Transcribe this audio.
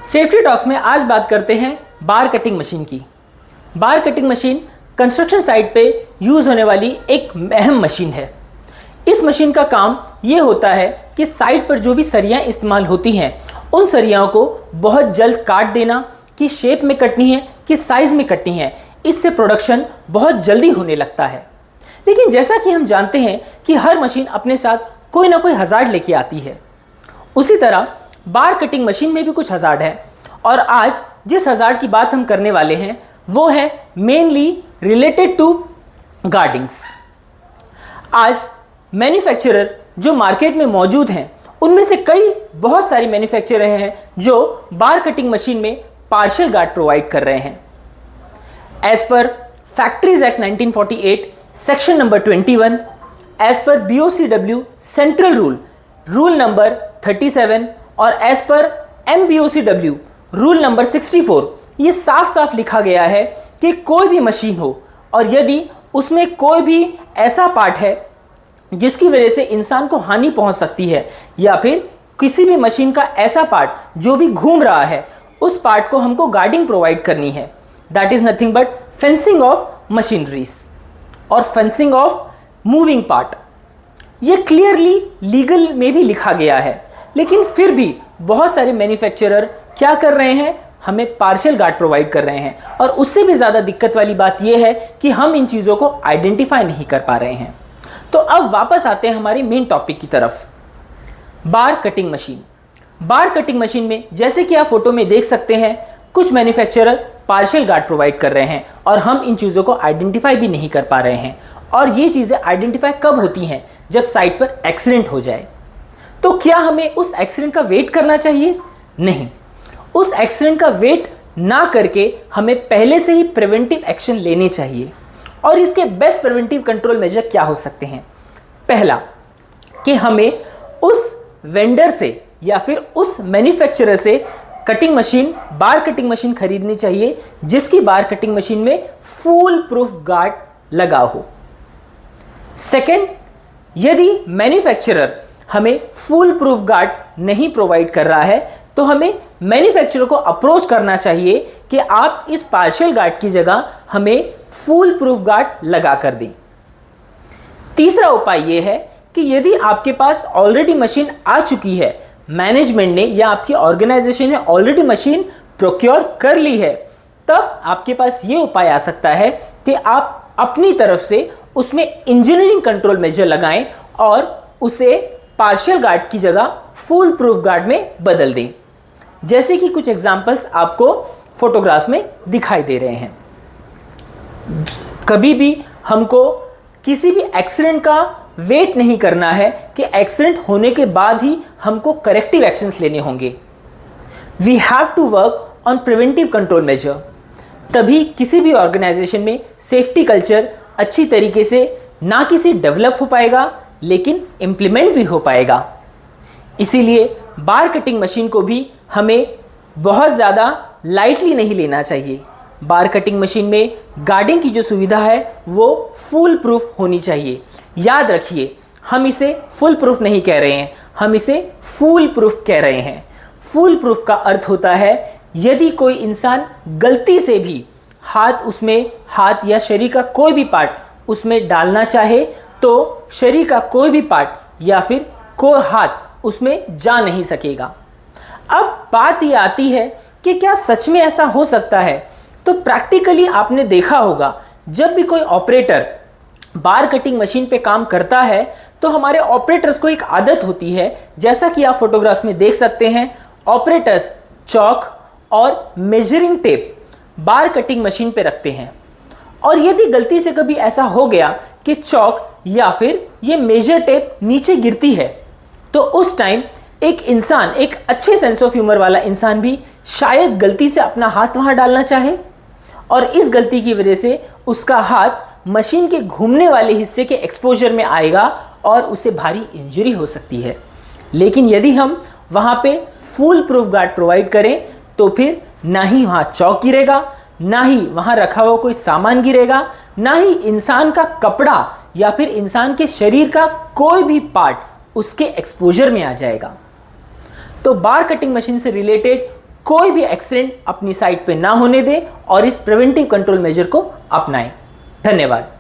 Safety talks में आज बात करते हैं बार कटिंग मशीन की। बार कटिंग मशीन कंस्ट्रक्शन साइट पे यूज़ होने वाली एक अहम मशीन है। इस मशीन का काम ये होता है कि साइट पर जो भी सरियाँ इस्तेमाल होती हैं उन सरियाओं को बहुत जल्द काट देना, कि शेप में कटनी है कि साइज़ में कटनी है। इससे प्रोडक्शन बहुत जल्दी होने लगता है। लेकिन जैसा कि हम जानते हैं कि हर मशीन अपने साथ कोई ना कोई हज़ार्ड लेके आती है, उसी तरह बार कटिंग मशीन में भी कुछ हज़ार्ड है। और आज जिस हज़ार्ड की बात हम करने वाले हैं वो है मेनली रिलेटेड टू गार्डिंग्स। आज मैन्युफैक्चरर जो मार्केट में मौजूद हैं उनमें से कई बहुत सारी मैन्युफैक्चरर हैं जो बार कटिंग मशीन में पार्शियल गार्ड प्रोवाइड कर रहे हैं। As per factories act 1948 section number 21, as per BOCW central rule number 37 और as per MBOCW rule number 64, ये साफ साफ लिखा गया है कि कोई भी मशीन हो और यदि उसमें कोई भी ऐसा पार्ट है जिसकी वजह से इंसान को हानि पहुंच सकती है, या फिर किसी भी मशीन का ऐसा पार्ट जो भी घूम रहा है उस पार्ट को हमको गार्डिंग प्रोवाइड करनी है। That is nothing but fencing of machineries और फेंसिंग ऑफ मूविंग पार्ट। ये क्लियरली लीगल में भी लिखा गया है, लेकिन फिर भी बहुत सारे मैन्युफैक्चरर क्या कर रहे हैं, हमें पार्शियल गार्ड प्रोवाइड कर रहे हैं। और उससे भी ज़्यादा दिक्कत वाली बात यह है कि हम इन चीज़ों को आइडेंटिफाई नहीं कर पा रहे हैं। तो अब वापस आते हैं हमारे मेन टॉपिक की तरफ, बार कटिंग मशीन। बार कटिंग मशीन में जैसे कि आप फोटो में देख सकते हैं कुछ मैन्युफैक्चरर पार्शियल गार्ड प्रोवाइड कर रहे हैं और हम इन चीज़ों को आइडेंटिफाई भी नहीं कर पा रहे हैं। और ये चीज़ें आइडेंटिफाई कब होती हैं, जब साइट पर एक्सीडेंट हो जाए। तो क्या हमें उस एक्सीडेंट का वेट करना चाहिए? नहीं, उस एक्सीडेंट का वेट ना करके हमें पहले से ही प्रिवेंटिव एक्शन लेने चाहिए। और इसके बेस्ट प्रिवेंटिव कंट्रोल मेजर क्या हो सकते हैं? पहला, कि हमें उस वेंडर से या फिर उस मैन्युफैक्चरर से कटिंग मशीन, बार कटिंग मशीन खरीदनी चाहिए जिसकी बार कटिंग मशीन में फुल प्रूफ गार्ड लगा हो। सेकेंड, यदि मैन्युफैक्चरर हमें फुल प्रूफ गार्ड नहीं प्रोवाइड कर रहा है तो हमें मैन्युफैक्चरर को अप्रोच करना चाहिए कि आप इस पार्शियल गार्ड की जगह हमें फुल प्रूफ गार्ड लगा कर दें। तीसरा उपाय यह है कि यदि आपके पास ऑलरेडी मशीन आ चुकी है, मैनेजमेंट ने या आपकी ऑर्गेनाइजेशन ने ऑलरेडी मशीन प्रोक्योर कर ली है, तब आपके पास यह उपाय आ सकता है कि आप अपनी तरफ से उसमें इंजीनियरिंग कंट्रोल मेजर लगाएं और उसे पार्शियल गार्ड की जगह फुल प्रूफ गार्ड में बदल दें, जैसे कि कुछ एग्जांपल्स आपको फोटोग्राफ्स में दिखाई दे रहे हैं। कभी भी हमको किसी भी एक्सीडेंट का वेट नहीं करना है कि एक्सीडेंट होने के बाद ही हमको करेक्टिव एक्शंस लेने होंगे। We have to work on preventive control measure. तभी किसी भी ऑर्गेनाइजेशन में सेफ्टी कल्चर अच्छी तरीके से ना किसी डेवलप हो पाएगा लेकिन इम्प्लीमेंट भी हो पाएगा। इसीलिए बार कटिंग मशीन को भी हमें बहुत ज़्यादा लाइटली नहीं लेना चाहिए। बार कटिंग मशीन में गार्डिंग की जो सुविधा है वो फुल प्रूफ होनी चाहिए। याद रखिए, हम इसे फुल प्रूफ नहीं कह रहे हैं, हम इसे फुल प्रूफ कह रहे हैं। फुल प्रूफ का अर्थ होता है यदि कोई इंसान गलती से भी हाथ या शरीर का कोई भी पार्ट उसमें डालना चाहे तो शरीर का कोई भी पार्ट या फिर कोई हाथ उसमें जा नहीं सकेगा। अब बात ये आती है कि क्या सच में ऐसा हो सकता है? तो प्रैक्टिकली आपने देखा होगा, जब भी कोई ऑपरेटर बार कटिंग मशीन पे काम करता है तो हमारे ऑपरेटर्स को एक आदत होती है, जैसा कि आप फोटोग्राफ्स में देख सकते हैं, ऑपरेटर्स चौक और मेजरिंग टेप बार कटिंग मशीन पे रखते हैं। और यदि गलती से कभी ऐसा हो गया कि चौक या फिर ये मेजर टेप नीचे गिरती है तो उस टाइम एक इंसान, एक अच्छे सेंस ऑफ ह्यूमर वाला इंसान भी शायद गलती से अपना हाथ वहां डालना चाहे और इस गलती की वजह से उसका हाथ मशीन के घूमने वाले हिस्से के एक्सपोजर में आएगा और उसे भारी इंजरी हो सकती है। लेकिन यदि हम वहां पे फुल प्रूफ गार्ड प्रोवाइड करें तो फिर ना ही वहां चौक गिरेगा, ना ही वहां रखा हुआ कोई सामान गिरेगा, ना ही इंसान का कपड़ा या फिर इंसान के शरीर का कोई भी पार्ट उसके एक्सपोजर में आ जाएगा। तो बार कटिंग मशीन से रिलेटेड कोई भी एक्सीडेंट अपनी साइट पे ना होने दें और इस प्रिवेंटिव कंट्रोल मेजर को अपनाएं। धन्यवाद।